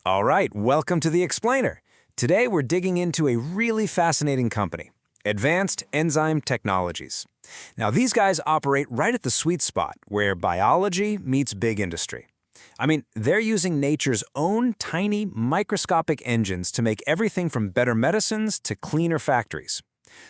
All right, welcome to The Explainer. Today we're digging into a really fascinating company, Advanced Enzyme Technologies. Now these guys operate right at the sweet spot where biology meets big industry. I mean, they're using nature's own tiny microscopic engines to make everything from better medicines to cleaner factories.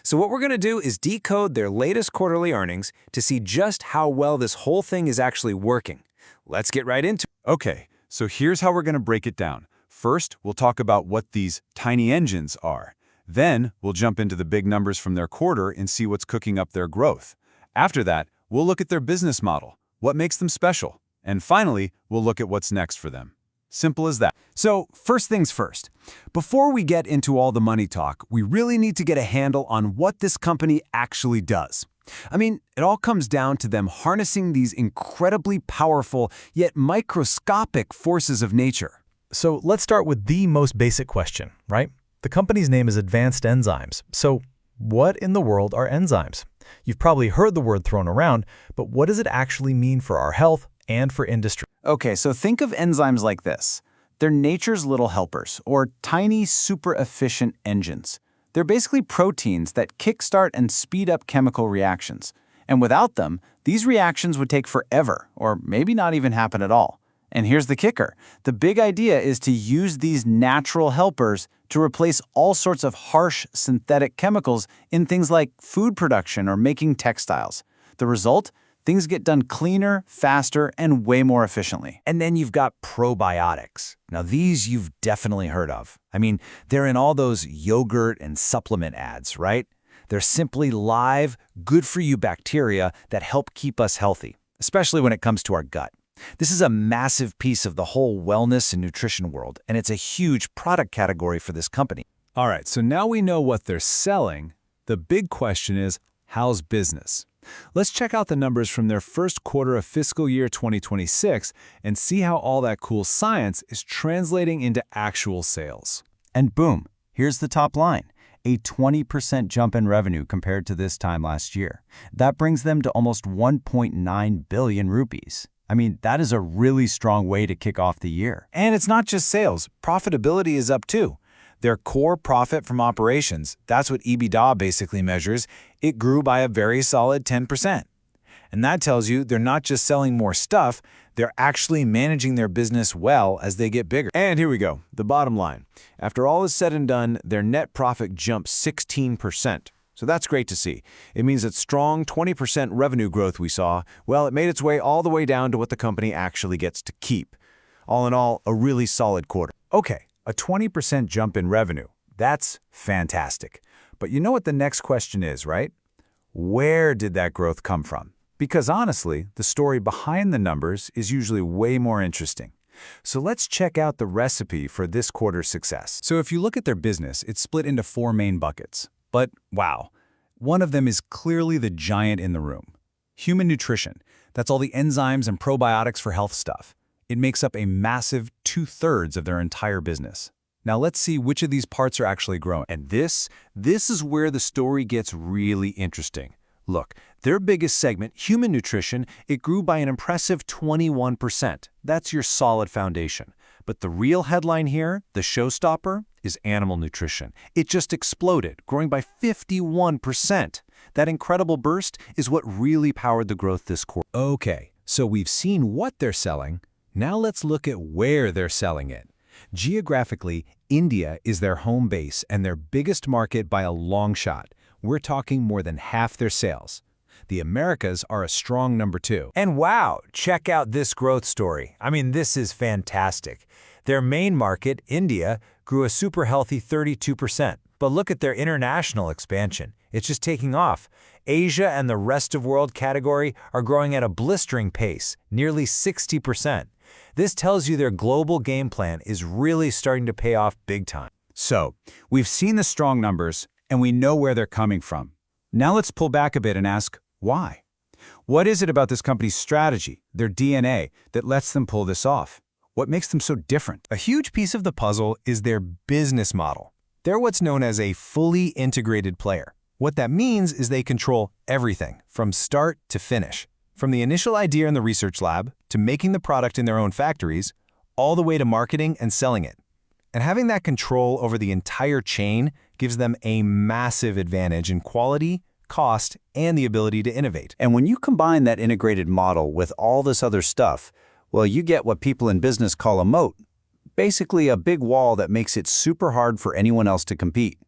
So what we're going to do is decode their latest quarterly earnings to see just how well this whole thing is actually working. Let's get right into it. Okay, so here's how we're going to break it down. First, we'll talk about what these tiny engines are. Then, we'll jump into the big numbers from their quarter and see what's cooking up their growth. After that, we'll look at their business model, what makes them special. And finally, we'll look at what's next for them. Simple as that. So, first things first. Before we get into all the money talk, we really need to get a handle on what this company actually does. I mean, it all comes down to them harnessing these incredibly powerful, yet microscopic forces of nature. So let's start with the most basic question, right? The company's name is Advanced Enzymes. So what in the world are enzymes? You've probably heard the word thrown around, but what does it actually mean for our health and for industry? Okay, so think of enzymes like this. They're nature's little helpers, or tiny, super efficient engines. They're basically proteins that kickstart and speed up chemical reactions. And without them, these reactions would take forever, or maybe not even happen at all. And here's the kicker. The big idea is to use these natural helpers to replace all sorts of harsh synthetic chemicals in things like food production or making textiles. The result? Things get done cleaner, faster, and way more efficiently. And then you've got probiotics. Now these you've definitely heard of. I mean, they're in all those yogurt and supplement ads, right? They're simply live, good-for-you bacteria that help keep us healthy, especially when it comes to our gut. This is a massive piece of the whole wellness and nutrition world, and it's a huge product category for this company. All right, so now we know what they're selling. The big question is, how's business? Let's check out the numbers from their first quarter of fiscal year 2026 and see how all that cool science is translating into actual sales. And boom, here's the top line. A 20% jump in revenue compared to this time last year. That brings them to almost 1.9 billion rupees. I mean, that is a really strong way to kick off the year. And it's not just sales. Profitability is up too. Their core profit from operations, that's what EBITDA basically measures, it grew by a very solid 10%. And that tells you they're not just selling more stuff, they're actually managing their business well as they get bigger. And here we go, the bottom line. After all is said and done, their net profit jumped 16%. So that's great to see. It means that strong 20% revenue growth we saw, well, it made its way all the way down to what the company actually gets to keep. All in all, a really solid quarter. Okay, a 20% jump in revenue. That's fantastic. But you know what the next question is, right? Where did that growth come from? Because honestly, the story behind the numbers is usually way more interesting. So let's check out the recipe for this quarter's success. So if you look at their business, it's split into 4 main buckets. But wow, one of them is clearly the giant in the room. Human nutrition. That's all the enzymes and probiotics for health stuff. It makes up a massive 2/3 of their entire business. Now let's see which of these parts are actually growing. And this is where the story gets really interesting. Look, their biggest segment, human nutrition, it grew by an impressive 21%. That's your solid foundation. But the real headline here, the showstopper, is animal nutrition. It just exploded, growing by 51%. That incredible burst is what really powered the growth this quarter. Okay, so we've seen what they're selling. Now let's look at where they're selling it. Geographically, India is their home base and their biggest market by a long shot. We're talking more than half their sales. The Americas are a strong number 2. And wow, check out this growth story. I mean, this is fantastic. Their main market, India, grew a super healthy 32%. But look at their international expansion. It's just taking off. Asia and the rest of world category are growing at a blistering pace, nearly 60%. This tells you their global game plan is really starting to pay off big time. So, we've seen the strong numbers, and we know where they're coming from. Now let's pull back a bit and ask, why? What is it about this company's strategy, their DNA, that lets them pull this off? What makes them so different? A huge piece of the puzzle is their business model. They're what's known as a fully integrated player. What that means is they control everything from start to finish. From the initial idea in the research lab to making the product in their own factories, all the way to marketing and selling it. And having that control over the entire chain gives them a massive advantage in quality, cost, and the ability to innovate. And when you combine that integrated model with all this other stuff, well, you get what people in business call a moat. Basically, a big wall that makes it super hard for anyone else to compete.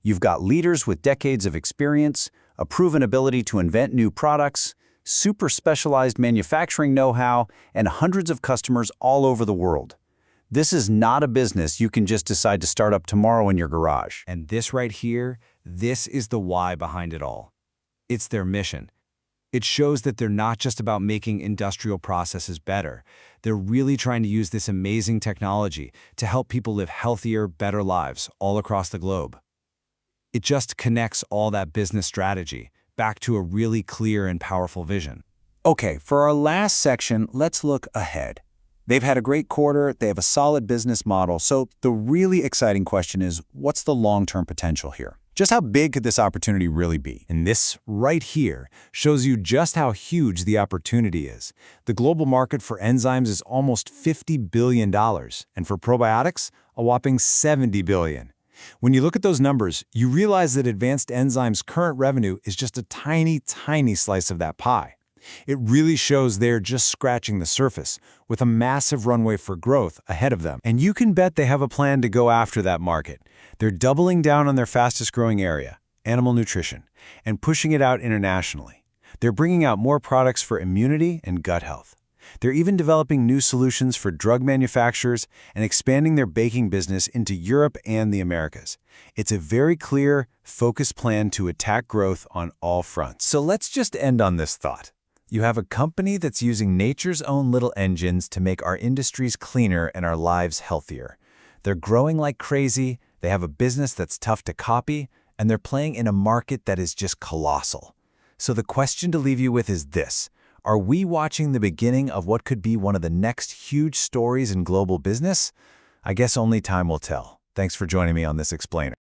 You've got leaders with decades of experience, a proven ability to invent new products, super specialized manufacturing know-how, and hundreds of customers all over the world. This is not a business you can just decide to start up tomorrow in your garage. And this right here, this is the why behind it all. It's their mission. It shows that they're not just about making industrial processes better. They're really trying to use this amazing technology to help people live healthier, better lives all across the globe. It just connects all that business strategy back to a really clear and powerful vision. Okay, for our last section, let's look ahead. They've had a great quarter, they have a solid business model, so the really exciting question is, what's the long-term potential here? Just how big could this opportunity really be? And this right here shows you just how huge the opportunity is. The global market for enzymes is almost $50 billion, and for probiotics, a whopping $70 billion. When you look at those numbers, you realize that Advanced Enzymes' current revenue is just a tiny, tiny slice of that pie. It really shows they're just scratching the surface, with a massive runway for growth ahead of them. And you can bet they have a plan to go after that market. They're doubling down on their fastest-growing area, animal nutrition, and pushing it out internationally. They're bringing out more products for immunity and gut health. They're even developing new solutions for drug manufacturers and expanding their baking business into Europe and the Americas. It's a very clear, focused plan to attack growth on all fronts. So let's just end on this thought. You have a company that's using nature's own little engines to make our industries cleaner and our lives healthier. They're growing like crazy, they have a business that's tough to copy, and they're playing in a market that is just colossal. So the question to leave you with is this: are we watching the beginning of what could be one of the next huge stories in global business? I guess only time will tell. Thanks for joining me on this explainer.